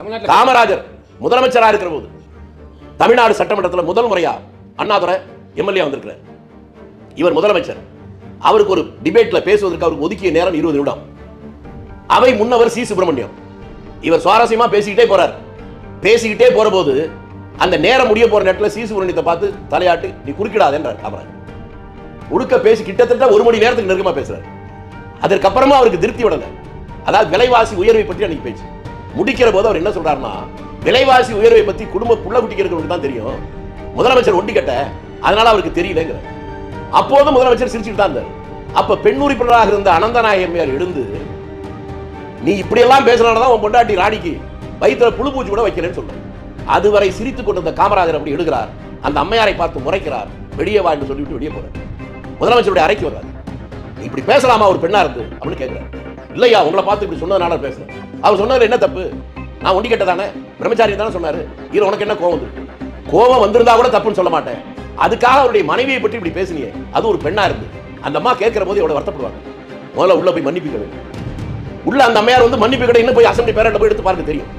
காமராஜர் முதலமைச்சராக இருக்கிற போது தமிழ்நாடு சட்டமன்றத்தில் முதல் முறையா அண்ணாதுரை எம்எல்ஏ வந்திருக்கிறார். இவர் முதலமைச்சர். அவருக்கு ஒரு டிபேட்ல பேசுவதற்கு அவருக்கு ஒதுக்கிய நேரம் 20 நிமிடம். அவை முன்னவர் சி சுப்பிரமணியம். இவர் சுவாரஸ்யமா பேசிக்கிட்டே போற போது அந்த நேரம் முடிய போற நேரத்தில் சி சுப்பிரமணியத்தை பார்த்து தலையாட்டு நீ குறுக்கிடாத என்றார் காமராஜர். உடுக்க பேசி கிட்டத்தட்ட 1 மணி நேரத்துக்கு நெருக்கமா பேசுறாரு. அதற்கப்புறமா அவருக்கு திருப்தி விடல. அதாவது விலைவாசி உயர்வை பற்றி அன்னைக்கு பேச்சு முடிக்கிற போது அவர் என்ன சொல்றாருன்னா, விலைவாசி உயர்வை பத்தி குடும்ப புள்ள குட்டிக்கிறவங்களுக்கு தான் தெரியும், முதலமைச்சர் ஒண்டி கட்ட, அதனால அவருக்கு தெரியலங்கிற. அப்போது முதலமைச்சர் சிரிச்சுட்டு தான் இருந்தார். அப்ப பெண் உறுப்பினராக இருந்த அனந்தநாயகர் எழுந்து நீ இப்படி எல்லாம் பேசுறதுனாலதான் உன் பொண்டாட்டி ராணிக்கு வயிற்றுல புழு பூச்சி கூட வைக்கிறேன்னு சொல்றாரு. அதுவரை சிரித்துக் கொண்டிருந்த காமராஜர் அப்படி எடுக்கிறார். அந்த அம்மையாரை பார்த்து முறைக்கிறார். வெளியே வா என்று சொல்லிவிட்டு வெளியே போறார். முதலமைச்சருடைய அறைக்கு வர்றாரு. இப்படி பேசலாமா ஒரு பெண்ணா இருந்து அப்படின்னு கேட்கிறார். இல்லையா, உங்களை பார்த்து இப்படி சொன்னதுனால பேசுறேன். அவர் சொன்னதுல என்ன தப்பு? நான் ஒண்டி கட்டதானே, பிரம்மச்சாரி தானே சொன்னாரு. இதுல உனக்கு என்ன கோவம் வந்து? கோவம் வந்திருந்தா கூட தப்புன்னு சொல்ல மாட்டேன். அதுக்காக அவருடைய மனைவியை பற்றி இப்படி பேசினியே, அது ஒரு பெண்ணா இருந்து அந்த அம்மா கேட்கிற போது எவ்வளவு வருத்தப்படுவாங்க. முதல்ல உள்ள போய் மன்னிப்பு. உள்ள அந்த அம்மையார் வந்து மன்னிப்பு கடை இன்னும் போய் அசம்பிளி பேரண்ட போய் எடுத்து பாருங்க தெரியும்.